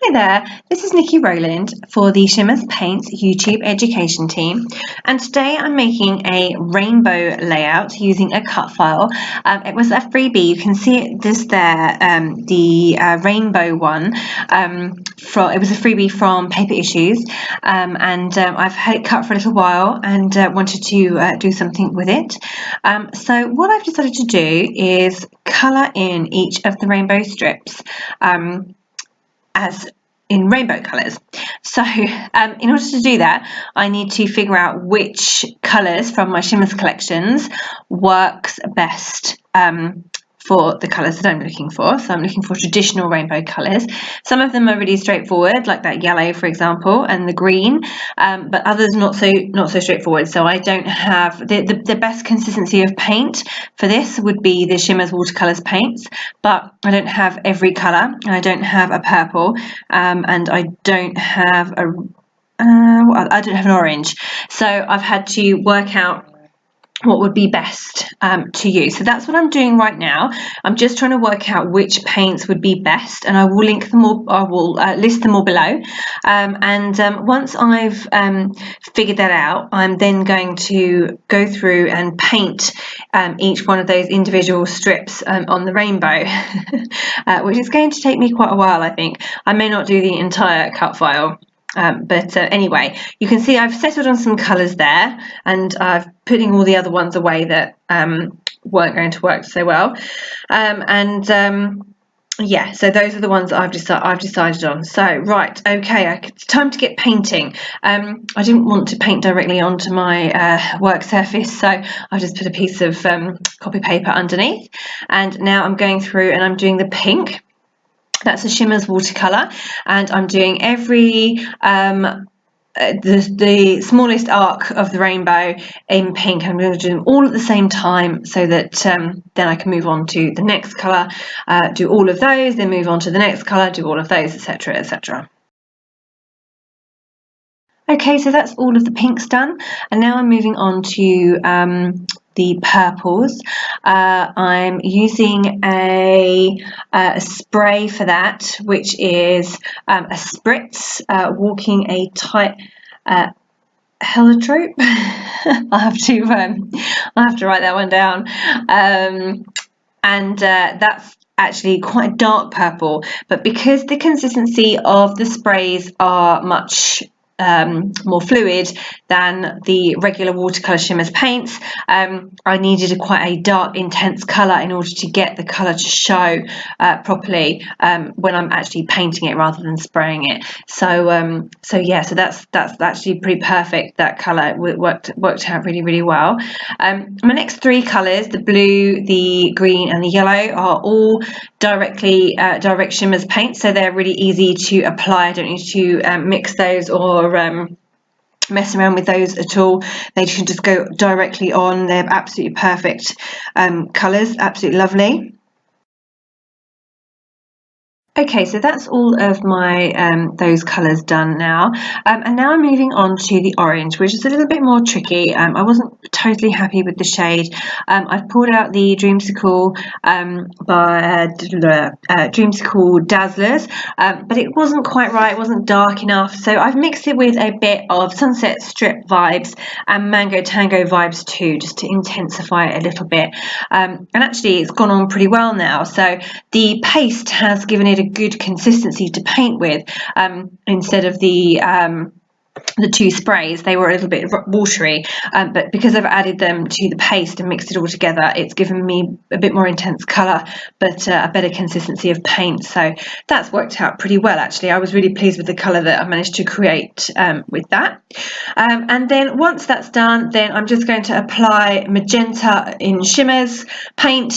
Hi there, this is Niki Rowland for the Shimmerz Paints YouTube education team, and today I'm making a rainbow layout using a cut file. It was a freebie, you can see it just there, the rainbow one. It was a freebie from Paper Issues, and I've had it cut for a little while and wanted to do something with it. So what I've decided to do is colour in each of the rainbow strips as in rainbow colours. So in order to do that, I need to figure out which colours from my Shimmerz collections works best for the colours that I'm looking for. So I'm looking for traditional rainbow colours. Some of them are really straightforward, like that yellow, for example, and the green, but others not so straightforward. So I don't have the best consistency of paint for this would be the Shimmerz watercolours paints, but I don't have every colour, and I don't have a purple, and I don't have an orange. So I've had to work out what would be best to use. So that's what I'm doing right now. I'm just trying to work out which paints would be best, and I will link them all. I will list them all below. Once I've figured that out, I'm then going to go through and paint each one of those individual strips on the rainbow, which is going to take me quite a while, I think. I may not do the entire cut file. Anyway, you can see I've settled on some colours there, and I've putting all the other ones away that weren't going to work so well. Yeah, so those are the ones that I've decided on. So right, okay, it's time to get painting. I didn't want to paint directly onto my work surface, so I just put a piece of copy paper underneath, and now I'm going through and I'm doing the pink. That's a Shimmerz watercolour, and I'm doing every the smallest arc of the rainbow in pink. I'm going to do them all at the same time so that then I can move on to the next colour, do all of those, then move on to the next colour, do all of those, etc., etc. Okay, so that's all of the pinks done, and now I'm moving on to the purples. I'm using a spray for that, which is a Spritz walking a tight heliotrope. I'll have to write that one down. That's actually quite a dark purple, but because the consistency of the sprays are much more fluid than the regular watercolour Shimmerz paints, I needed quite a dark, intense colour in order to get the colour to show properly when I'm actually painting it rather than spraying it. So that's actually pretty perfect. That colour worked out really well. My next three colours, the blue, the green, and the yellow, are all direct Shimmerz paints, so they're really easy to apply. I don't need to mix those or mess around with those at all. They can just go directly on. They're absolutely perfect colours, absolutely lovely. Okay, so that's all of my those colours done now, and now I'm moving on to the orange, which is a little bit more tricky. I wasn't totally happy with the shade. I've pulled out the Dreamsicle by Dreamsicle Dazzlerz, but it wasn't quite right. It wasn't dark enough, so I've mixed it with a bit of Sunset Strip Vibes and Mango Tango Vibes too, just to intensify it a little bit. And actually, it's gone on pretty well now. So the paste has given it a good consistency to paint with, instead of the two sprays. They were a little bit watery, but because I've added them to the paste and mixed it all together, it's given me a bit more intense colour, but a better consistency of paint. So that's worked out pretty well, actually. I was really pleased with the colour that I managed to create with that. And then once that's done, then I'm just going to apply magenta in Shimmerz paint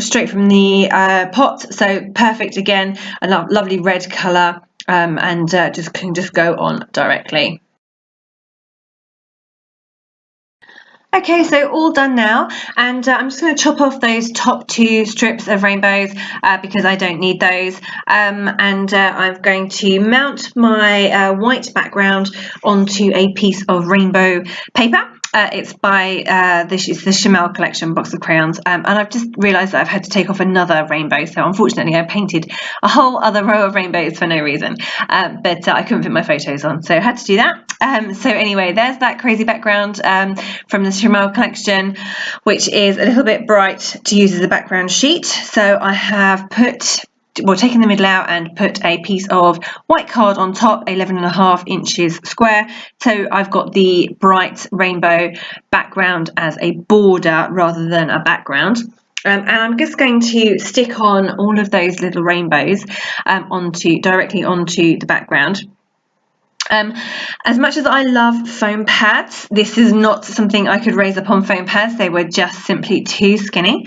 straight from the pot. So perfect again, a lovely red colour. And can just go on directly. Okay, so all done now, and I'm just going to chop off those top two strips of rainbows because I don't need those, and I'm going to mount my white background onto a piece of rainbow paper, It's by it's the Shimmerz collection box of crayons, and I've just realised that I've had to take off another rainbow, so unfortunately I painted a whole other row of rainbows for no reason, but I couldn't fit my photos on, so I had to do that. So anyway, there's that crazy background from the Shimmerz collection, which is a little bit bright to use as a background sheet. So I have taken the middle out and put a piece of white card on top, 11.5 inches square. So I've got the bright rainbow background as a border rather than a background. And I'm just going to stick on all of those little rainbows directly onto the background. As much as I love foam pads, this is not something I could raise up on foam pads. They were just simply too skinny.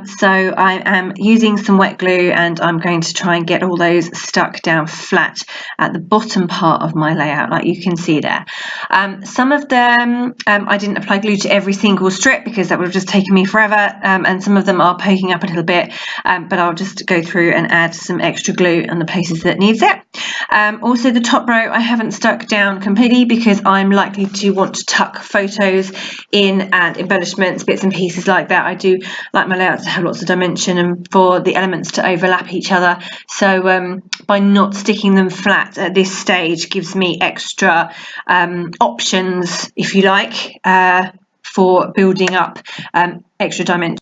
So I am using some wet glue, and I'm going to try and get all those stuck down flat at the bottom part of my layout, like you can see there. Some of them I didn't apply glue to every single strip because that would have just taken me forever, and some of them are poking up a little bit, but I'll just go through and add some extra glue on the places that needs it. Also, the top row I haven't stuck down completely because I'm likely to want to tuck photos in and embellishments, bits and pieces like that. I do like my layouts to have lots of dimension and for the elements to overlap each other. So by not sticking them flat at this stage gives me extra options, if you like, for building up extra dimension.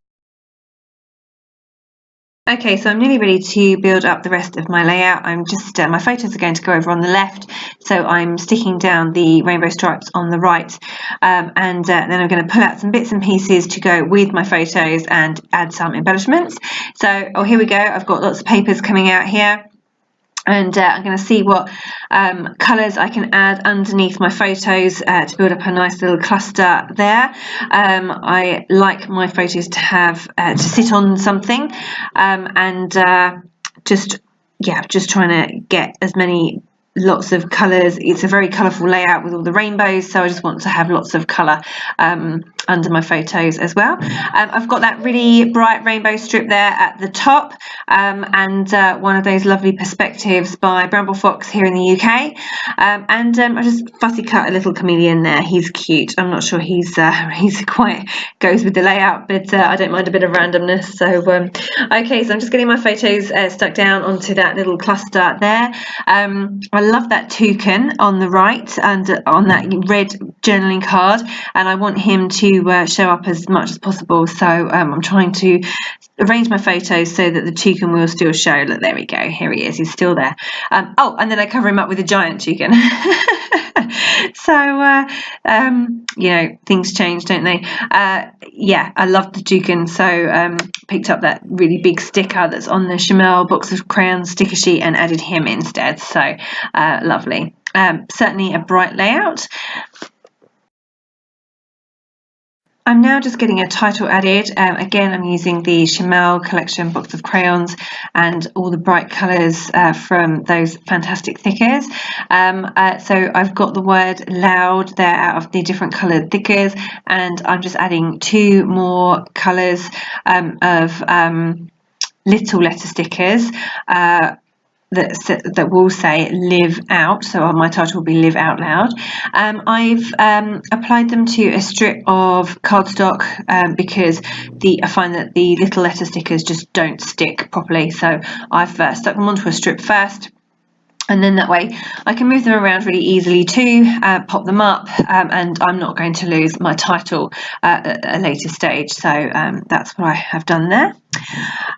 Okay, so I'm nearly ready to build up the rest of my layout. I'm just, my photos are going to go over on the left, so I'm sticking down the rainbow stripes on the right, and then I'm going to pull out some bits and pieces to go with my photos and add some embellishments. So, oh, here we go. I've got lots of papers coming out here. And I'm going to see what colours I can add underneath my photos to build up a nice little cluster there. I like my photos to have to sit on something, and just trying to get as many lots of colours. It's a very colourful layout with all the rainbows, so I just want to have lots of colour under my photos as well. I've got that really bright rainbow strip there at the top, and one of those lovely perspectives by Bramble Fox here in the UK, and I just fussy cut a little chameleon there. He's cute. I'm not sure he's quite goes with the layout, but I don't mind a bit of randomness. So okay, so I'm just getting my photos stuck down onto that little cluster there. I love that toucan on the right and on that red journaling card, and I want him to show up as much as possible, so I'm trying to arrange my photos so that the toucan will still show. Look, there we go, here he is, he's still there. Oh, and then I cover him up with a giant toucan. So you know, things change, don't they? Yeah, I love the toucan, so picked up that really big sticker that's on the Shimmerz box of crayons sticker sheet and added him instead. So lovely. Certainly a bright layout. I'm now just getting a title added. Again, I'm using the Shimmerz collection box of crayons and all the bright colours from those fantastic thickers. So I've got the word loud there out of the different coloured thickers, and I'm just adding 2 more colours of little letter stickers that will say live out, so my title will be live out loud. I've applied them to a strip of cardstock because I find that the little letter stickers just don't stick properly, so I've stuck them onto a strip first, and then that way I can move them around really easily too, pop them up, and I'm not going to lose my title at a later stage. So that's what I have done there.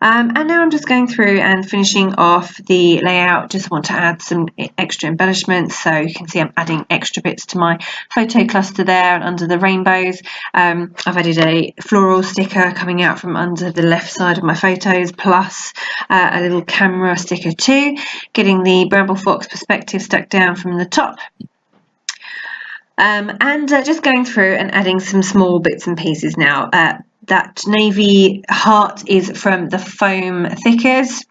And now I'm just going through and finishing off the layout. Just want to add some extra embellishments, so you can see I'm adding extra bits to my photo cluster there and under the rainbows. I've added a floral sticker coming out from under the left side of my photos, plus a little camera sticker too, getting the Bramble Fox perspective stuck down from the top. And just going through and adding some small bits and pieces now. That navy heart is from the foam thickers,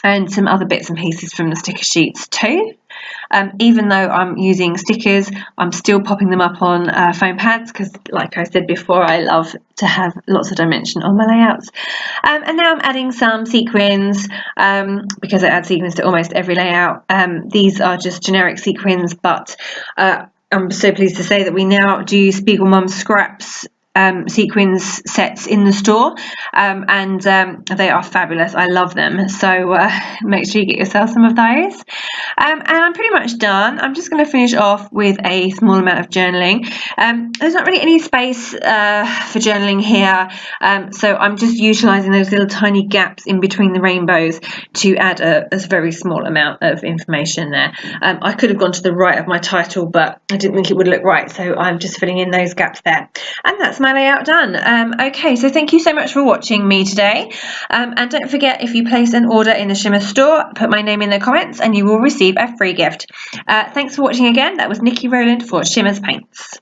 and some other bits and pieces from the sticker sheets too. Even though I'm using stickers, I'm still popping them up on foam pads because, like I said before, I love to have lots of dimension on my layouts. And now I'm adding some sequins because I add sequins to almost every layout. These are just generic sequins, but I'm so pleased to say that we now do Spiegalmom scraps sequins sets in the store, and they are fabulous. I love them, so make sure you get yourself some of those. And I'm pretty much done. I'm just going to finish off with a small amount of journaling. There's not really any space for journaling here, so I'm just utilising those little tiny gaps in between the rainbows to add a very small amount of information there. I could have gone to the right of my title, but I didn't think it would look right, so I'm just filling in those gaps there. And that's my layout done. Okay, so thank you so much for watching me today, and don't forget, if you place an order in the Shimmerz store, put my name in the comments and you will receive a free gift. Thanks for watching again. That was Niki Rowland for Shimmerz Paints.